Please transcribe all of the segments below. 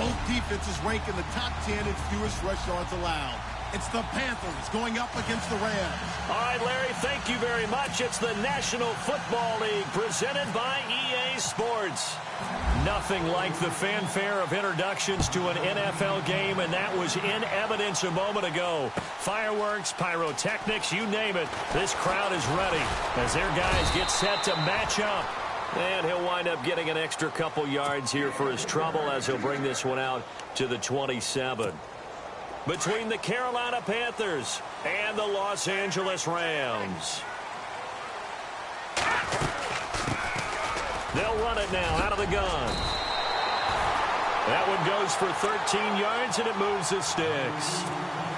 Both defenses rank in the top 10 in fewest rush yards allowed. It's the Panthers going up against the Rams. All right, Larry, thank you very much. It's the National Football League presented by EA Sports. Nothing like the fanfare of introductions to an NFL game, and that was in evidence a moment ago. Fireworks, pyrotechnics, you name it. This crowd is ready as their guys get set to match up. And he'll wind up getting an extra couple yards here for his trouble as he'll bring this one out to the 27. Between the Carolina Panthers and the Los Angeles Rams. They'll run it now out of the gun. That one goes for 13 yards, and it moves the sticks.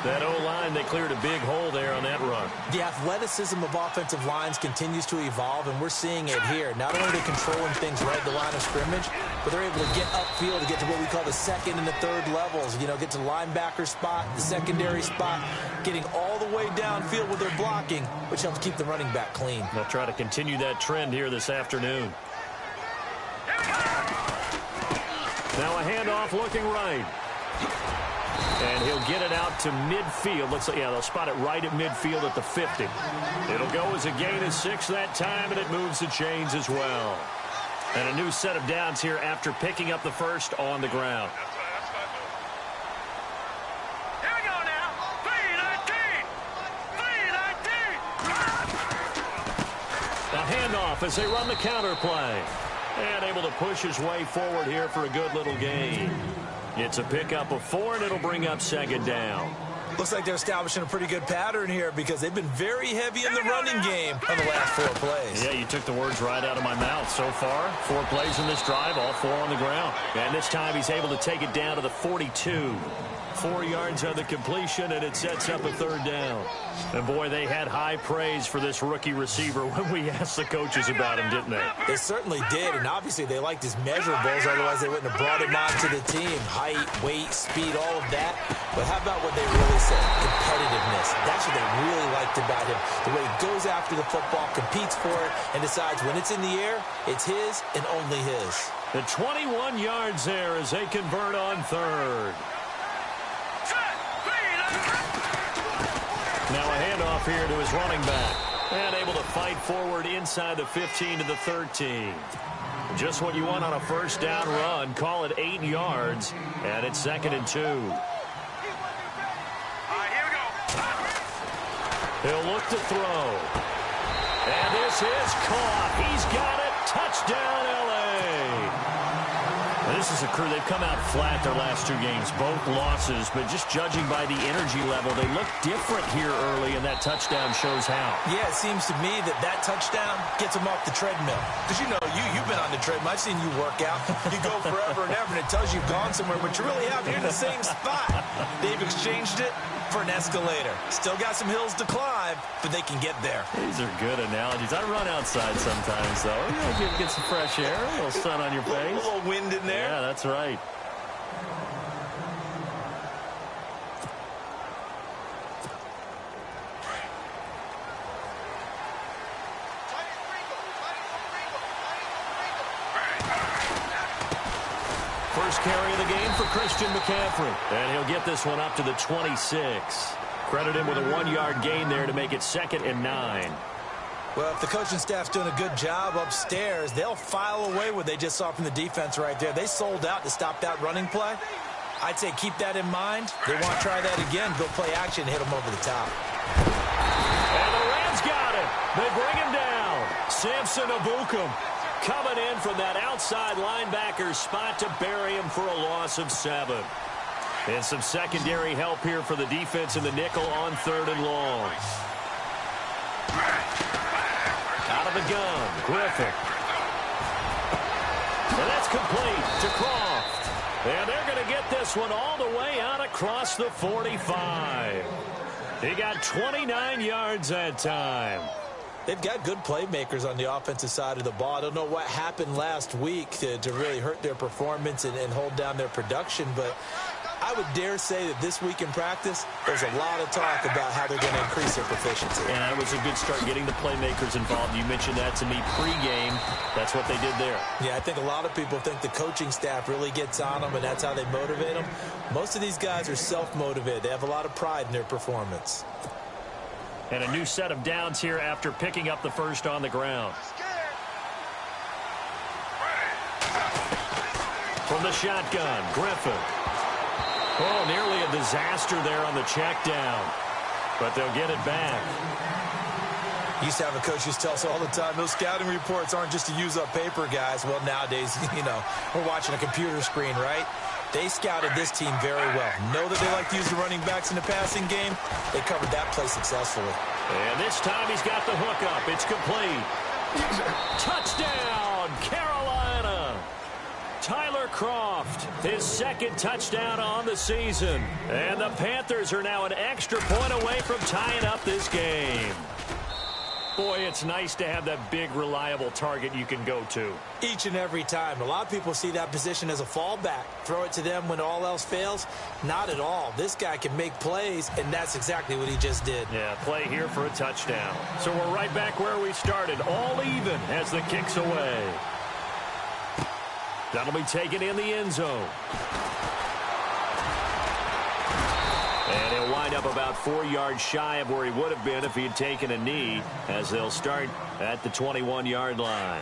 That O-line, they cleared a big hole there on that run. The athleticism of offensive lines continues to evolve, and we're seeing it here. Not only are they controlling things right at the line of scrimmage, but they're able to get upfield to get to what we call the second and the third levels. You know, get to the linebacker spot, the secondary spot, getting all the way downfield with their blocking, which helps keep the running back clean. They'll try to continue that trend here this afternoon. Now a handoff looking right. And he'll get it out to midfield. Looks like, yeah, they'll spot it right at midfield at the 50. It'll go as a gain of 6 that time, and it moves the chains as well. And a new set of downs here after picking up the first on the ground. Here we go now. 3-19. A handoff as they run the counter play. And able to push his way forward here for a good little gain. It's a pickup of 4, and it'll bring up second down. Looks like they're establishing a pretty good pattern here because they've been very heavy in the running game on the last 4 plays. Yeah, you took the words right out of my mouth. So far, 4 plays in this drive, all 4 on the ground. And this time he's able to take it down to the 42. 4 yards on the completion, and it sets up a third down. And, boy, they had high praise for this rookie receiver when we asked the coaches about him, didn't they? They certainly did, and obviously they liked his measurables. Otherwise, they wouldn't have brought him onto the team. Height, weight, speed, all of that. But how about what they really said? Competitiveness. That's what they really liked about him. The way he goes after the football, competes for it, and decides when it's in the air, it's his and only his. The 21 yards there as they convert on third. Now a handoff here to his running back. And able to fight forward inside the 15 to the 13. Just what you want on a first down run. Call it 8 yards. And it's 2nd and 2. All right, here we go. He'll look to throw. And this is caught. He's got it. Touchdown, L.A. This is a crew. They've come out flat their last 2 games, both losses, but just judging by the energy level, they look different here early, and that touchdown shows how. Yeah, it seems to me that touchdown gets them off the treadmill. Because, you know, you've been on the treadmill. I've seen you work out. You go forever and ever, and it tells you you've gone somewhere, but you really haven't. You're in the same spot. They've exchanged it for an escalator. Still got some hills to climb, but they can get there. These are good analogies. I run outside sometimes, though. You know, get some fresh air, a little sun on your face. A little wind in there. Yeah, that's right. First carry of the game for Christian McCaffrey. And he'll get this one up to the 26. Credit him with a 1-yard gain there to make it 2nd and 9. Well, if the coaching staff's doing a good job upstairs, they'll file away what they just saw from the defense right there. They sold out to stop that running play. I'd say keep that in mind. They want to try that again, go play action, hit them over the top. And the Rams got it. They bring him down. Samson Abukum coming in from that outside linebacker spot to bury him for a loss of 7. And some secondary help here for the defense in the nickel on 3rd and long. Out of the gun, Griffin. And that's complete to Croft. And they're going to get this one all the way out across the 45. He got 29 yards that time. They've got good playmakers on the offensive side of the ball. I don't know what happened last week to really hurt their performance and hold down their production, but I would dare say that this week in practice, there's a lot of talk about how they're going to increase their proficiency. Yeah, it was a good start getting the playmakers involved. You mentioned that to me pregame. That's what they did there. Yeah, I think a lot of people think the coaching staff really gets on them, and that's how they motivate them. Most of these guys are self-motivated. They have a lot of pride in their performance. And a new set of downs here after picking up the first on the ground. From the shotgun, Griffin. Oh, nearly a disaster there on the check down. But they'll get it back. Used to have a coach who tell us all the time, those scouting reports aren't just to use up paper, guys. Well, nowadays, we're watching a computer screen, right? They scouted this team very well. Know that they like to use the running backs in the passing game. They covered that play successfully. And this time he's got the hook up. It's complete. Touchdown, Carolina. Tyler Kroft, his second touchdown on the season. And the Panthers are now an extra point away from tying up this game. Boy, it's nice to have that big, reliable target you can go to. Each and every time. A lot of people see that position as a fallback. Throw it to them when all else fails. Not at all. This guy can make plays, and that's exactly what he just did. Yeah, play here for a touchdown. So we're right back where we started, all even as the kick's away. That'll be taken in the end zone. And he'll wind up about 4 yards shy of where he would have been if he had taken a knee, as they'll start at the 21-yard line.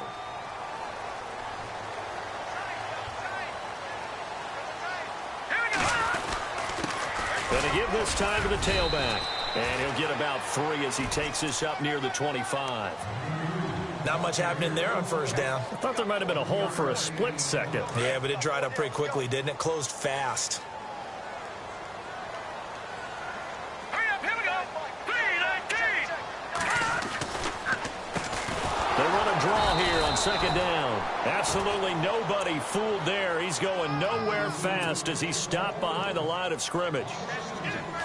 Gonna give this time to the tailback. And he'll get about 3 as he takes this up near the 25. Not much happening there on first down. I thought there might have been a hole for a split second. Yeah, but it dried up pretty quickly, didn't it? Closed fast. Hurry up, here we go. 3-19. They run a draw here on second down. Absolutely nobody fooled there. He's going nowhere fast as he's stopped behind the line of scrimmage.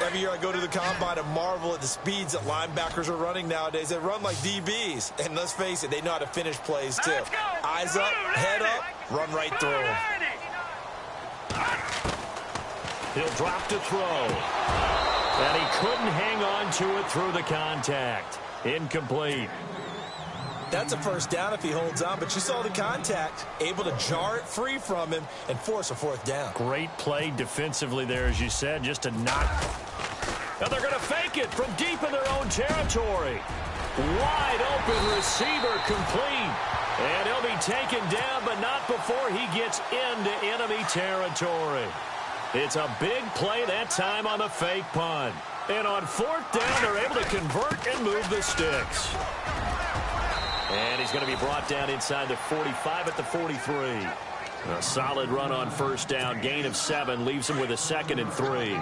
Every year I go to the combine and marvel at the speeds that linebackers are running nowadays. They run like DBs. And let's face it, they know how to finish plays too. Eyes up, head up, run right through them. He'll drop to throw. And he couldn't hang on to it through the contact. Incomplete. That's a first down if he holds on, but you saw the contact. Able to jar it free from him and force a fourth down. Great play defensively there, as you said, just to knock. Now they're going to fake it from deep in their own territory. Wide open receiver complete. And he'll be taken down, but not before he gets into enemy territory. It's a big play that time on the fake punt. And on fourth down, they're able to convert and move the sticks. And he's going to be brought down inside the 45 at the 43. A solid run on first down. Gain of 7 leaves him with a 2nd and 3.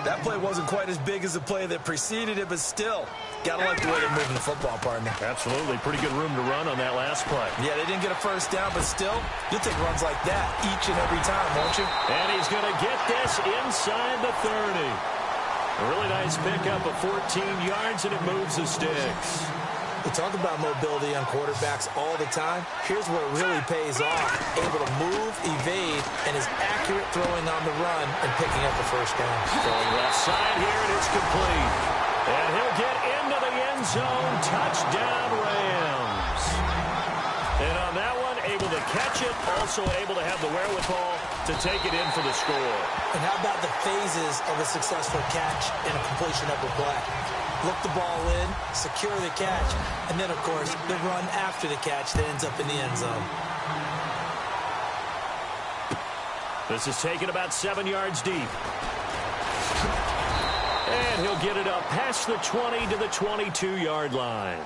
That play wasn't quite as big as the play that preceded it, but still, got to like the way they're moving the football, partner. Absolutely. Pretty good room to run on that last play. Yeah, they didn't get a first down, but still, you'll take runs like that each and every time, won't you? And he's going to get this inside the 30. A really nice pickup of 14 yards, and it moves the sticks. We talk about mobility on quarterbacks all the time. Here's where it really pays off. Able to move, evade, and is accurate throwing on the run and picking up the first down. Throwing left side here, and it's complete. And he'll get into the end zone. Touchdown, Rams. And on that one, able to catch it, also able to have the wherewithal to take it in for the score. And how about the phases of a successful catch and a completion of a play? Look the ball in, secure the catch, and then, of course, the run after the catch that ends up in the end zone. This is taken about 7 yards deep. And he'll get it up past the 20 to the 22-yard line.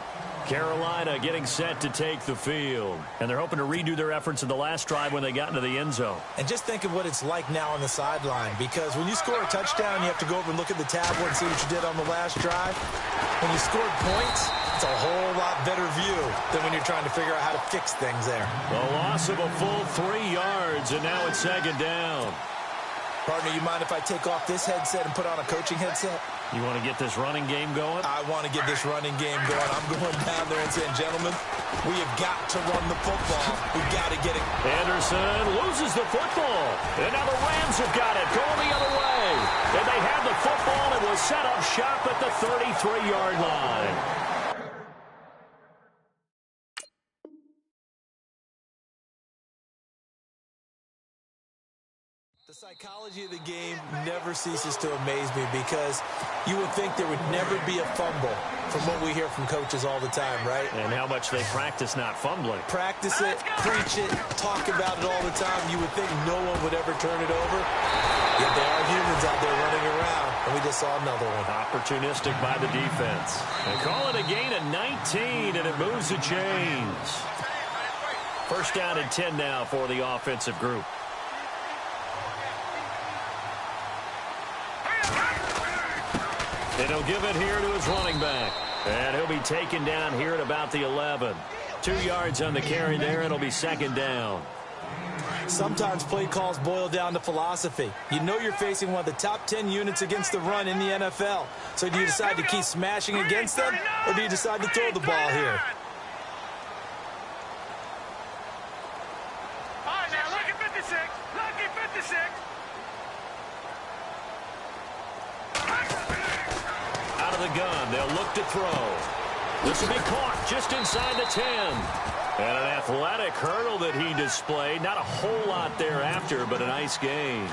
Carolina getting set to take the field. And they're hoping to redo their efforts in the last drive when they got into the end zone. And just think of what it's like now on the sideline, because when you score a touchdown, you have to go over and look at the tablet and see what you did on the last drive. When you scored points, it's a whole lot better view than when you're trying to figure out how to fix things there. The loss of a full 3 yards, and now it's second down. Partner, you mind if I take off this headset and put on a coaching headset? You want to get this running game going? I want to get this running game going. I'm going down there and saying, gentlemen, we have got to run the football. We've got to get it. Anderson loses the football. And now the Rams have got it. Going the other way. of the football and will set up shop at the 33-yard line. The psychology of the game never ceases to amaze me because you would think there would never be a fumble from what we hear from coaches all the time, right? And how much they practice not fumbling. Practice it, preach it, talk about it all the time. You would think no one would ever turn it over. Yet there are humans out there running around, and we just saw another one. Opportunistic by the defense. They call it a gain of 19, and it moves the chains. First down and 10 now for the offensive group. And he'll give it here to his running back. And he'll be taken down here at about the 11. 2 yards on the carry there, and it'll be second down. Sometimes play calls boil down to philosophy. You know you're facing one of the top 10 units against the run in the NFL. So do you decide to keep smashing against them, or do you decide to throw the ball here? All right, now look at 56. Look at 56. Out of the gun, they'll look to throw. This will be caught just inside the 10. And an athletic hurdle that he displayed. Not a whole lot thereafter, but a nice gain.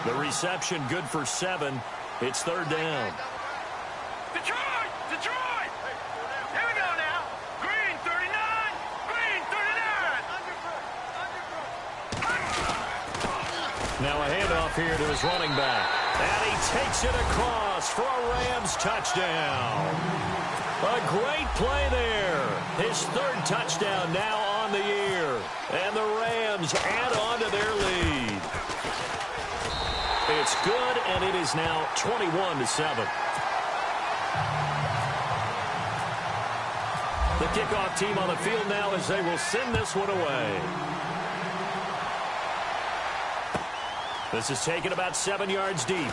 The reception good for 7. It's third down. Detroit! Detroit! Here we go now. Green 39. Green 39. Now a handoff here to his running back. And he takes it across for a Rams touchdown. A great play there. His third touchdown now on the year. And the Rams add on to their lead. It's good, and it is now 21-7. The kickoff team on the field now as they will send this one away. This is taken about 7 yards deep.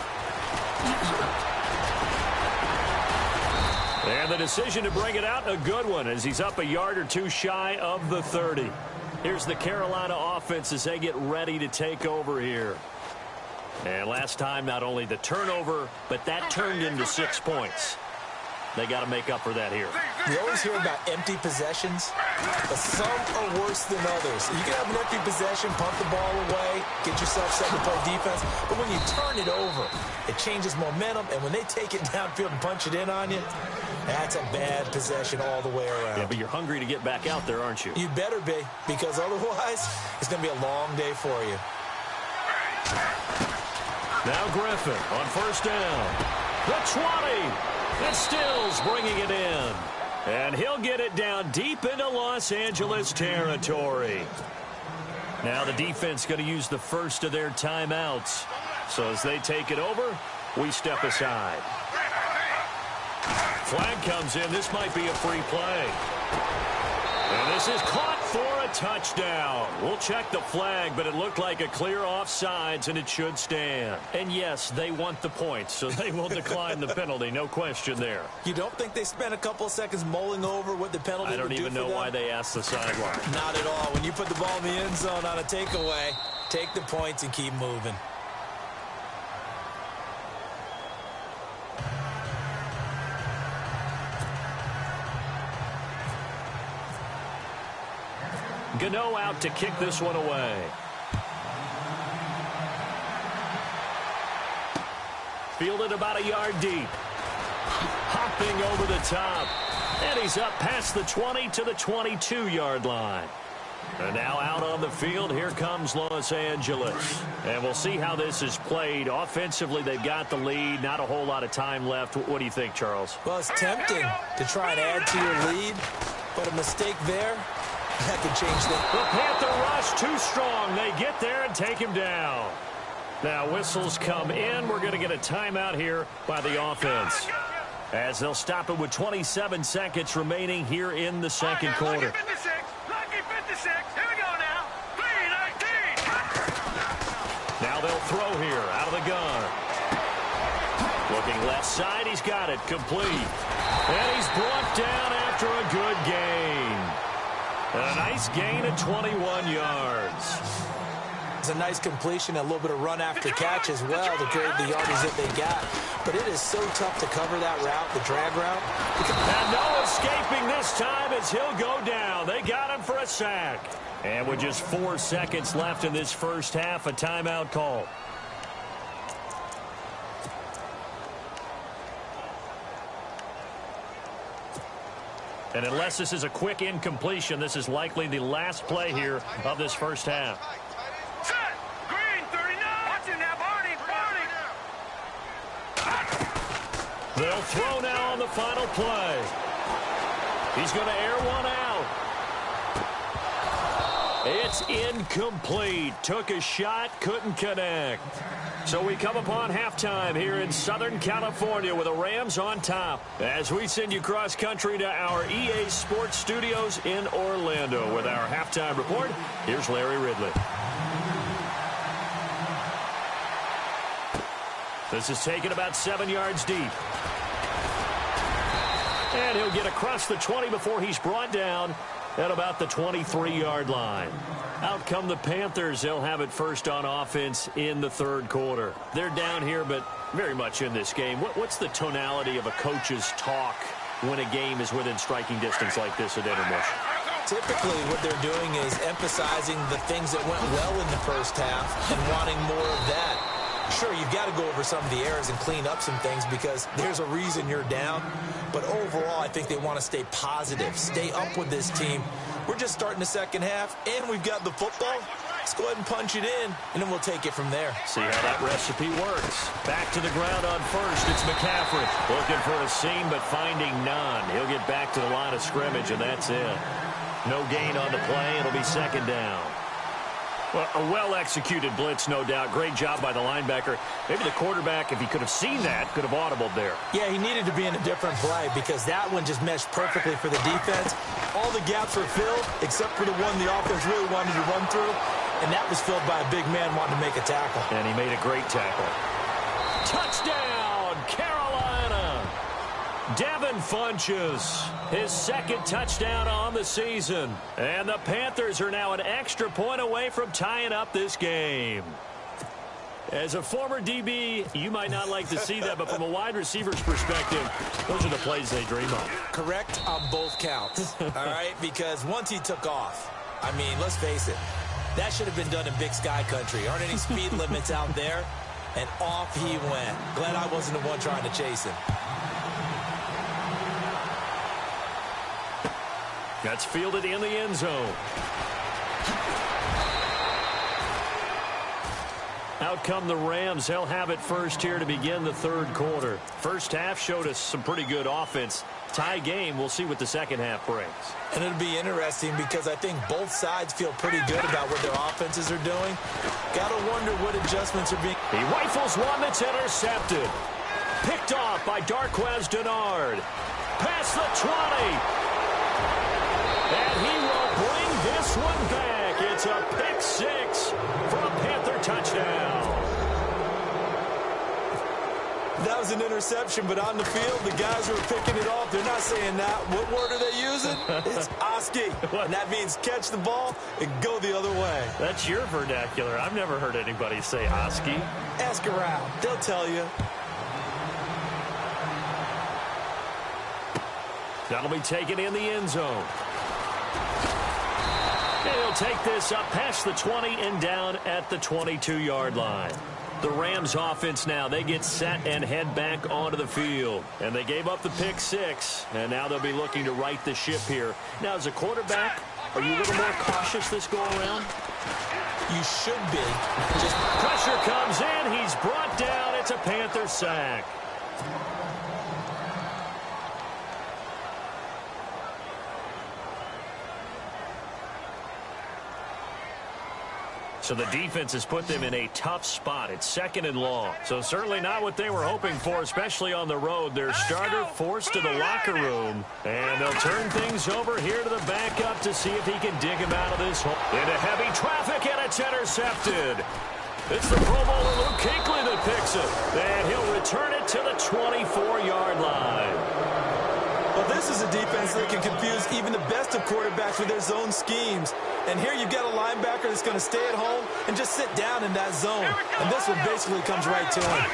And the decision to bring it out, a good one, as he's up a yard or two shy of the 30. Here's the Carolina offense as they get ready to take over here. And last time, not only the turnover, but that turned into 6 points. They got to make up for that here. You always hear about empty possessions, but some are worse than others. You can have an empty possession, punt the ball away, get yourself set to play defense, but when you turn it over, it changes momentum, and when they take it downfield and punch it in on you, that's a bad possession all the way around. Yeah, but you're hungry to get back out there, aren't you? You better be, because otherwise, it's going to be a long day for you. Now Griffin on first down. The 20. And Stills bringing it in. And he'll get it down deep into Los Angeles territory. Now the defense going to use the first of their timeouts. So as they take it over, we step aside. Flag comes in. This might be a free play. And this is caught for a touchdown. We'll check the flag, but it looked like a clear offsides, and it should stand. And yes, they want the points, so they will decline the penalty. No question there. You don't think they spent a couple of seconds mulling over what the penalty would do for them? I don't even know why they asked the sideline. Not at all. When you put the ball in the end zone on a takeaway, take the points and keep moving. Gano out to kick this one away. Fielded about a yard deep. Hopping over the top. And he's up past the 20 to the 22-yard line. And now out on the field, here comes Los Angeles. And we'll see how this is played. Offensively, they've got the lead. Not a whole lot of time left. What do you think, Charles? Well, it's tempting to try and add to your lead, but a mistake there, that could change things. The Panther rush too strong. They get there and take him down. Now whistles come in. We're going to get a timeout here by the offense, as they'll stop it with 27 seconds remaining here in the second quarter. Lucky 56. Lucky 56. Here we go now. 3-19. Now they'll throw here out of the gun. Looking left side. He's got it complete. And he's brought down after a good gain. And a nice gain of 21 yards. It's a nice completion, a little bit of run after catch as well to create the yardage that they got. But it is so tough to cover that route, the drag route. And no escaping this time as he'll go down. They got him for a sack. And with just 4 seconds left in this first half, a timeout call. And unless this is a quick incompletion, this is likely the last play here of this first half. Set. Green, 39. Watch it now, Barney. They'll throw now on the final play. He's going to air one out. It's incomplete. Took a shot, couldn't connect. So we come upon halftime here in Southern California with the Rams on top. As we send you cross-country to our EA Sports Studios in Orlando with our halftime report, here's Larry Ridley. This is taken about 7 yards deep. And he'll get across the 20 before he's brought down at about the 23-yard line. Out come the Panthers. They'll have it first on offense in the third quarter. They're down here, but very much in this game. What's the tonality of a coach's talk when a game is within striking distance like this at intermission? Typically, what they're doing is emphasizing the things that went well in the first half and wanting more of that. Sure, you've got to go over some of the errors and clean up some things because there's a reason you're down. But overall, I think they want to stay positive, stay up with this team. We're just starting the second half, and we've got the football. Let's go ahead and punch it in, and then we'll take it from there. See how that recipe works. Back to the ground on first. It's McCaffrey looking for a seam, but finding none. He'll get back to the line of scrimmage, and that's it. No gain on the play. It'll be second down. Well, a well-executed blitz, no doubt. Great job by the linebacker. Maybe the quarterback, if he could have seen that, could have audibled there. Yeah, he needed to be in a different play because that one just meshed perfectly for the defense. All the gaps were filled except for the one the offense really wanted to run through, and that was filled by a big man wanting to make a tackle. And he made a great tackle. Touchdown, Carolina! Devin Funchess, his second touchdown on the season. And the Panthers are now an extra point away from tying up this game. As a former DB, you might not like to see that, but from a wide receiver's perspective, those are the plays they dream of. Correct on both counts, all right? Because once he took off, I mean, let's face it, that should have been done in Big Sky Country. Aren't any speed limits out there? And off he went. Glad I wasn't the one trying to chase him. That's fielded in the end zone. Out come the Rams. They'll have it first here to begin the third quarter. First half showed us some pretty good offense. Tie game. We'll see what the second half brings. And it'll be interesting because I think both sides feel pretty good about what their offenses are doing. Got to wonder what adjustments are being. He rifles one that's intercepted. Picked off by Darquez Denard. Past the 20. And he will bring this one back. It's a pick six for a Panther touchdown. That was an interception, but on the field, the guys who are picking it off, they're not saying that. What word are they using? It's Oski. And that means catch the ball and go the other way. That's your vernacular. I've never heard anybody say Oski. Ask around. They'll tell you. That'll be taken in the end zone. And he'll take this up past the 20 and down at the 22-yard line. The Rams offense now, they get set and head back onto the field. And they gave up the pick six, and now they'll be looking to right the ship here. Now, as a quarterback, are you a little more cautious this go-around? You should be. Just pressure comes in. He's brought down. It's a Panther sack. So the defense has put them in a tough spot. It's second and long. So certainly not what they were hoping for, especially on the road. Their starter forced to the locker room. And they'll turn things over here to the backup to see if he can dig him out of this hole. Into heavy traffic, and it's intercepted. It's the Pro Bowler Luke Kuechly that picks it. And he'll return it to the 24-yard line. Well, this is a defense that can confuse even the best of quarterbacks with their zone schemes. And here you've got a linebacker that's going to stay at home and just sit down in that zone. And this one basically comes right to him.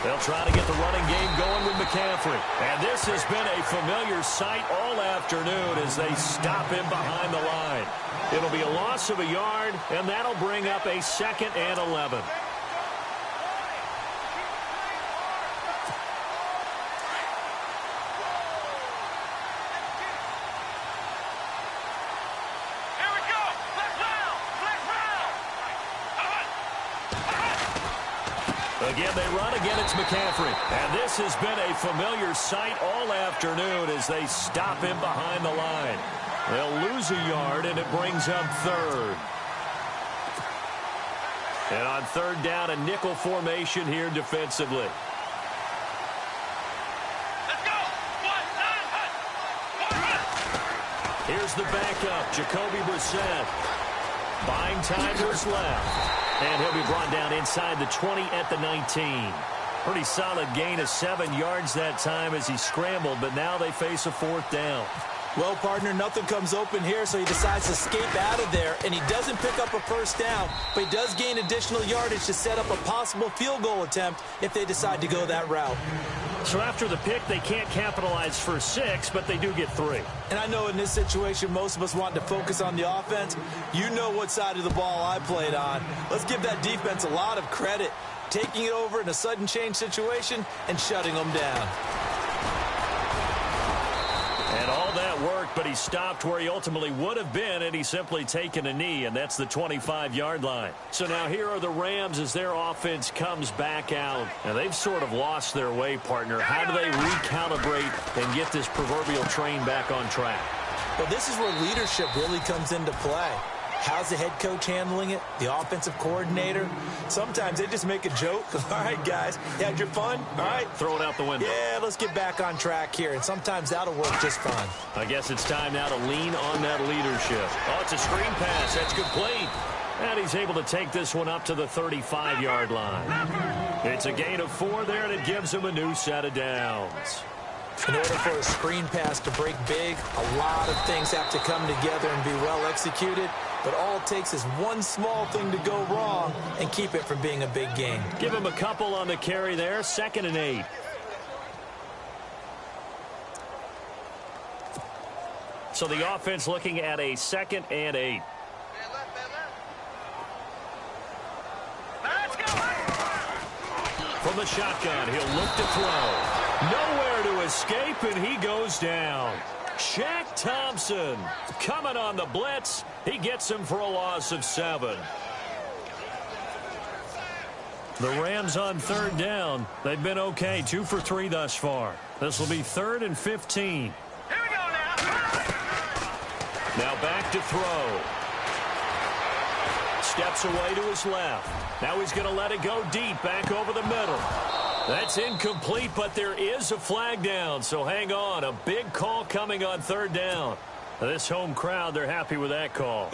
They'll try to get the running game going with McCaffrey. And this has been a familiar sight all afternoon as they stop him behind the line. It'll be a loss of a yard, and that'll bring up a 2nd and 11. Again, they run. Again, it's McCaffrey. And this has been a familiar sight all afternoon as they stop him behind the line. They'll lose a yard, and it brings up 3rd. And on 3rd down, a nickel formation here defensively. Let's go. Here's the backup, Jacoby Brissett. Buying time to his left. And he'll be brought down inside the 20 at the 19. Pretty solid gain of 7 yards that time as he scrambled, but now they face a 4th down. Well, partner, nothing comes open here, so he decides to escape out of there, and he doesn't pick up a 1st down, but he does gain additional yardage to set up a possible field goal attempt if they decide to go that route. So after the pick, they can't capitalize for 6, but they do get 3. And I know in this situation, most of us want to focus on the offense. You know what side of the ball I played on. Let's give that defense a lot of credit, taking it over in a sudden change situation and shutting them down. And all that worked, but he stopped where he ultimately would have been, and he's simply taken a knee, and that's the 25-yard line. So now here are the Rams as their offense comes back out. And they've sort of lost their way, partner. How do they recalibrate and get this proverbial train back on track? Well, this is where leadership really comes into play. How's the head coach handling it? The offensive coordinator? Sometimes they just make a joke. All right, guys, you had your fun? All right. Throw it out the window. Yeah, let's get back on track here. And sometimes that'll work just fine. I guess it's time now to lean on that leadership. Oh, it's a screen pass. That's complete. And he's able to take this one up to the 35-yard line. It's a gain of 4 there, and it gives him a new set of downs. In order for a screen pass to break big, a lot of things have to come together and be well executed. But all it takes is one small thing to go wrong and keep it from being a big gain. Give him a couple on the carry there. 2nd and 8. So the offense looking at a 2nd and 8. Let's go. From the shotgun, he'll look to throw. Nowhere to escape, and he goes down. Shaq Thompson coming on the blitz. He gets him for a loss of 7. The Rams on 3rd down. They've been okay, 2 for 3 thus far. This will be 3rd and 15. Here we go now. Now back to throw. Steps away to his left. Now he's going to let it go deep, back over the middle. That's incomplete, but there is a flag down, so hang on. A big call coming on 3rd down. This home crowd, they're happy with that call.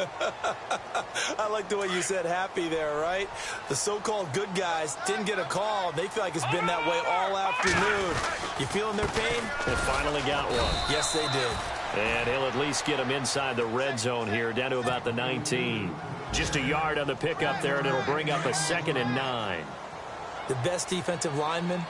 I like the way you said happy there, right? The so-called good guys didn't get a call. They feel like it's been that way all afternoon. You feeling their pain? They finally got one. Yes, they did. And he'll at least get him inside the red zone here, down to about the 19. Just a yard on the pickup there, and it'll bring up a 2nd and 9. The best defensive linemen,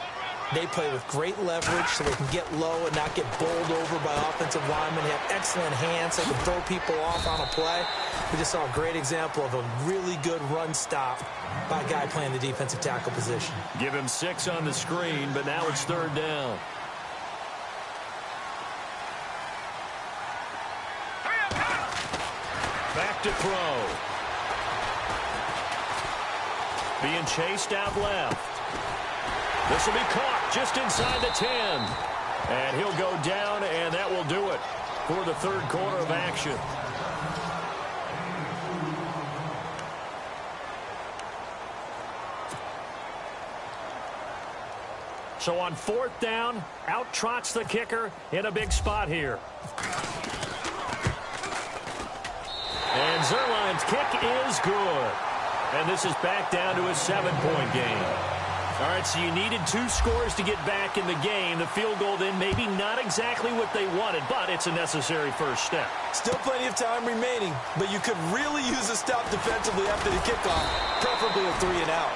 they play with great leverage so they can get low and not get bowled over by offensive linemen. They have excellent hands so they can throw people off on a play. We just saw a great example of a really good run stop by a guy playing the defensive tackle position. Give him 6 on the screen, but now it's 3rd down. Back to throw. Being chased out left. This will be caught just inside the 10. And he'll go down, and that will do it for the 3rd quarter of action. So on 4th down, out trots the kicker in a big spot here. And Zerline's kick is good. And this is back down to a 7-point game. All right, so you needed 2 scores to get back in the game. The field goal then maybe not exactly what they wanted, but it's a necessary first step. Still plenty of time remaining, but you could really use a stop defensively after the kickoff, preferably a 3-and-out.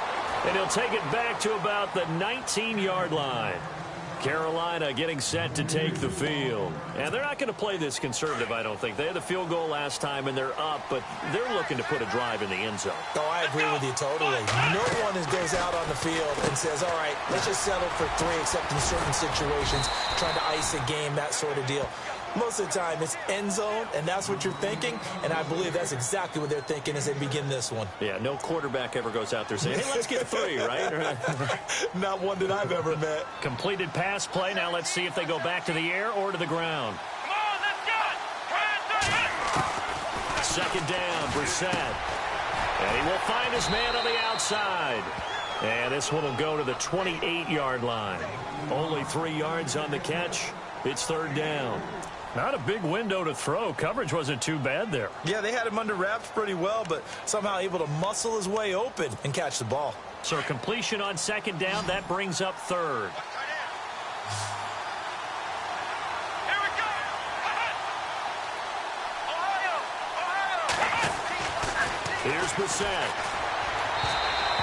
And he'll take it back to about the 19-yard line. Carolina getting set to take the field. And they're not going to play this conservative, I don't think. They had the field goal last time, and they're up, but they're looking to put a drive in the end zone. Oh, I agree with you totally. No one goes out on the field and says, all right, let's just settle for 3, except in certain situations, trying to ice a game, that sort of deal. Most of the time, it's end zone, and that's what you're thinking, and I believe that's exactly what they're thinking as they begin this one. Yeah, no quarterback ever goes out there saying, hey, let's get 3, right? Not one that I've ever met. Completed pass play. Now let's see if they go back to the air or to the ground. Come on, let's go. Second down, Brissett. And he will find his man on the outside. And this one will go to the 28-yard line. Only 3 yards on the catch. It's third down. Not a big window to throw. Coverage wasn't too bad there. Yeah, they had him under wraps pretty well, but somehow able to muscle his way open and catch the ball. So completion on second down. That brings up third. Here we go. Ohio. Here's Brissett.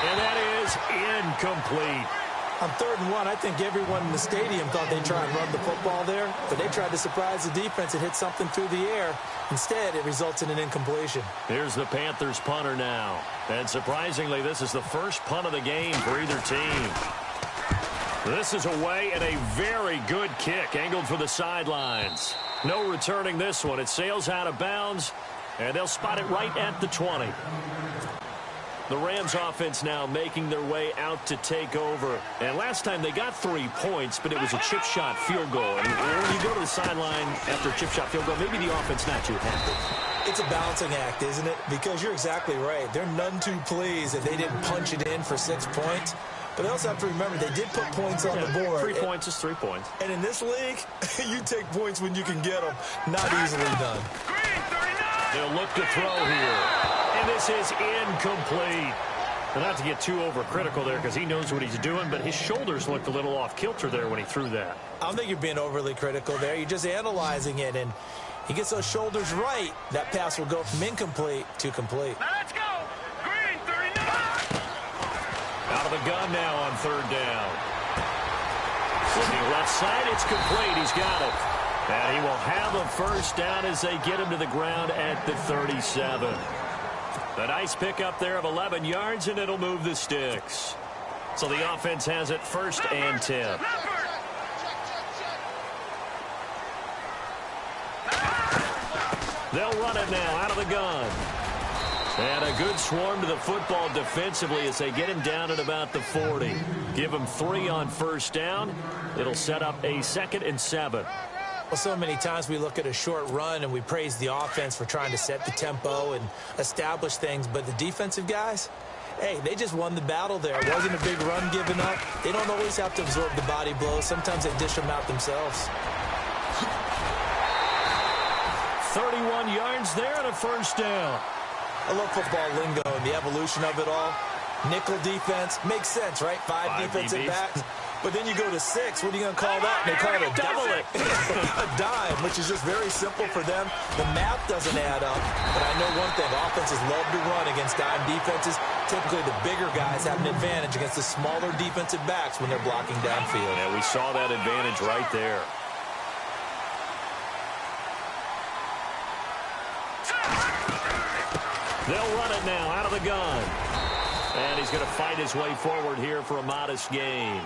And that is incomplete. On 3rd and 1, I think everyone in the stadium thought they'd try and run the football there, but they tried to surprise the defense and hit something through the air. Instead, it results in an incompletion. Here's the Panthers punter now. And surprisingly, this is the first punt of the game for either team. This is away and a very good kick, angled for the sidelines. No returning this one. It sails out of bounds, and they'll spot it right at the 20. The Rams offense now making their way out to take over. And last time they got 3 points, but it was a chip shot field goal. And when you go to the sideline after a chip shot field goal, maybe the offense not too happy. It's a balancing act, isn't it? Because you're exactly right. They're none too pleased that they didn't punch it in for 6 points. But they also have to remember they did put points on the board. 3 points is 3 points. And in this league, you take points when you can get them. Not easily done. They'll look to throw here. And this is incomplete. And not to get too overcritical there because he knows what he's doing, but his shoulders looked a little off kilter there when he threw that. I don't think you're being overly critical there. You're just analyzing it, and he gets those shoulders right. That pass will go from incomplete to complete. Now let's go. Green 39. Out of the gun now on 3rd down. Looking left side, it's complete. He's got it. And he will have a first down as they get him to the ground at the 37. A nice pickup there of 11 yards, and it'll move the sticks. So the offense has it 1st and 10. They'll run it now out of the gun. And a good swarm to the football defensively as they get him down at about the 40. Give him 3 on 1st down. It'll set up a 2nd and 7. Well, so many times we look at a short run and we praise the offense for trying to set the tempo and establish things, but the defensive guys, hey, they just won the battle there. It wasn't a big run given up. They don't always have to absorb the body blows. Sometimes they dish them out themselves. 31 yards there and a 1st down. I love football lingo and the evolution of it all. Nickel defense makes sense, right? 5 defensive backs. But then you go to 6. What are you going to call that? They call it a double it. A dime, which is just very simple for them. The math doesn't add up. But I know one thing. Offenses love to run against dime defenses. Typically, the bigger guys have an advantage against the smaller defensive backs when they're blocking downfield. Yeah, we saw that advantage right there. They'll run it now out of the gun. And he's going to fight his way forward here for a modest gain.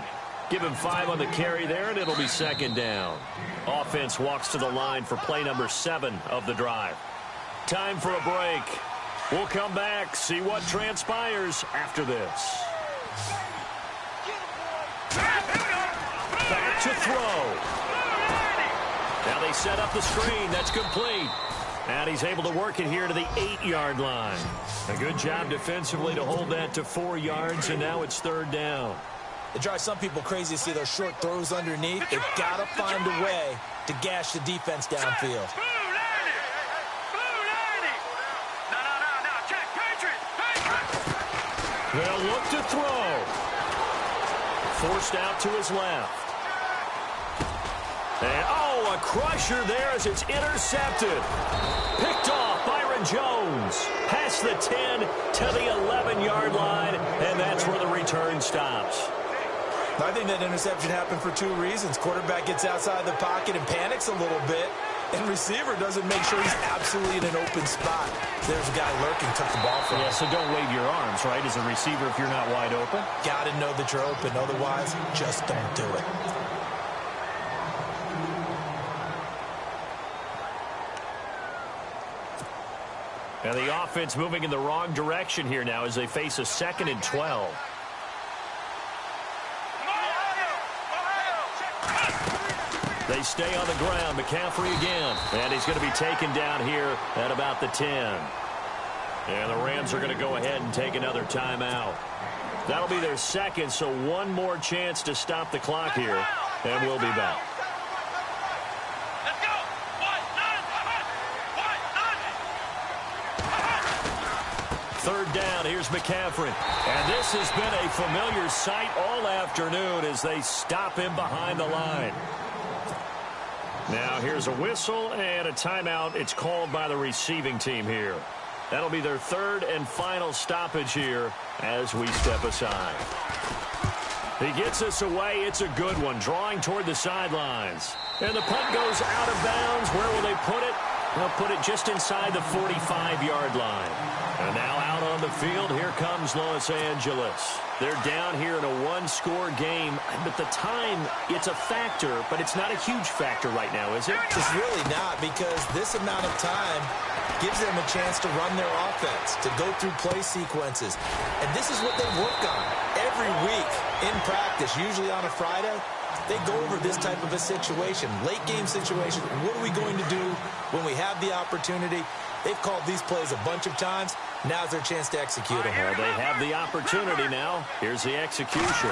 Give him 5 on the carry there, and it'll be 2nd down. Offense walks to the line for play number 7 of the drive. Time for a break. We'll come back, see what transpires after this. Back to throw. Now they set up the screen. That's complete. And he's able to work it here to the 8-yard line. A good job defensively to hold that to 4 yards, and now it's 3rd down. It drives some people crazy to see those short throws underneath. They've got to find a way to gash the defense downfield. No, check, Patriots. They'll look to throw. Forced out to his left. And, a crusher there as it's intercepted. Picked off Byron Jones. Past the 10 to the 11-yard line, and that's where the return stops. I think that interception happened for two reasons. Quarterback gets outside the pocket and panics a little bit, and receiver doesn't make sure he's absolutely in an open spot. There's a guy lurking, took the ball from him. Yeah, so don't wave your arms, right, as a receiver if you're not wide open. Got to know that you're open. Otherwise, just don't do it. And the offense moving in the wrong direction here now as they face a 2nd and 12. They stay on the ground. McCaffrey again. And he's going to be taken down here at about the 10. And the Rams are going to go ahead and take another timeout. That'll be their second, so one more chance to stop the clock here. And we'll be back. Third down, here's McCaffrey. And this has been a familiar sight all afternoon as they stop him behind the line. Now here's a whistle and a timeout. It's called by the receiving team here. That'll be their third and final stoppage here as we step aside. He gets us away. It's a good one, drawing toward the sidelines. And the punt goes out of bounds. Where will they put it? They'll put it just inside the 45-yard line. And now out on the field, here comes Los Angeles. They're down here in a one-score game. But the time, it's a factor, but it's not a huge factor right now, is it? It's really not, because this amount of time gives them a chance to run their offense, to go through play sequences. And this is what they work on every week in practice, usually on a Friday. They go over this type of a situation, late-game situation. What are we going to do when we have the opportunity? They've called these plays a bunch of times. Now's their chance to execute them. Well, they have the opportunity now. Here's the execution.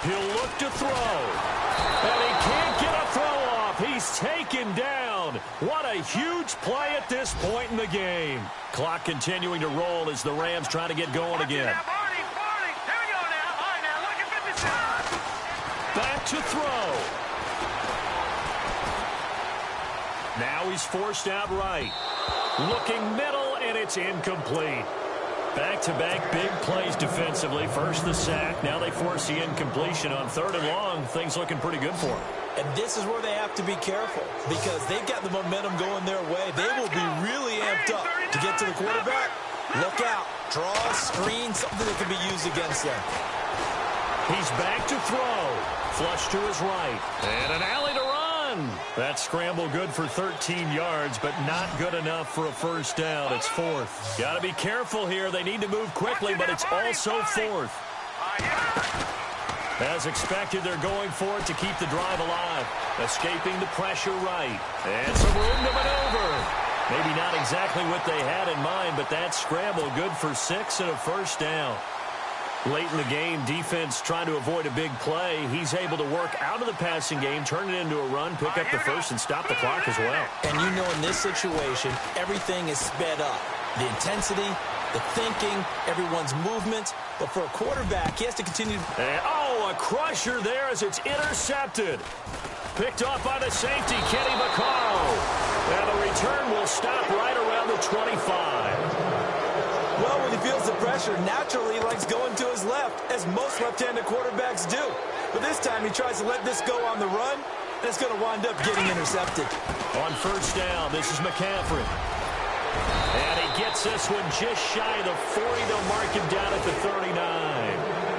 He'll look to throw. And he can't get a throw off. He's taken down. What a huge play at this point in the game. Clock continuing to roll as the Rams try to get going again. Back to throw. Now he's forced out right. Looking middle, and it's incomplete. Back-to-back big plays defensively. First the sack. Now they force the incompletion on 3rd and long. Things looking pretty good for them. And this is where they have to be careful, because they've got the momentum going their way. They will be really amped up to get to the quarterback. Look out. Draw, screen, something that can be used against them. He's back to throw. Flush to his right. And an alley to run. That scramble good for 13 yards, but not good enough for a first down. It's 4th. Got to be careful here. They need to move quickly, but it's also 4th. As expected, they're going for it to keep the drive alive. Escaping the pressure right. And some room to maneuver. Maybe not exactly what they had in mind, but that scramble good for 6 and a first down. Late in the game, defense trying to avoid a big play. He's able to work out of the passing game, turn it into a run, pick up the first, and stop the clock as well. And you know, in this situation, everything is sped up. The intensity, the thinking, everyone's movement. But for a quarterback, he has to continue. And, a crusher there as it's intercepted. Picked off by the safety, Kenny Vaccaro. And the return will stop right around the 25. Well, when he feels the pressure, naturally he likes going to his left, as most left-handed quarterbacks do. But this time he tries to let this go on the run, and it's going to wind up getting intercepted. On first down, this is McCaffrey. And he gets this one just shy of the 40. They'll mark him down at the 39.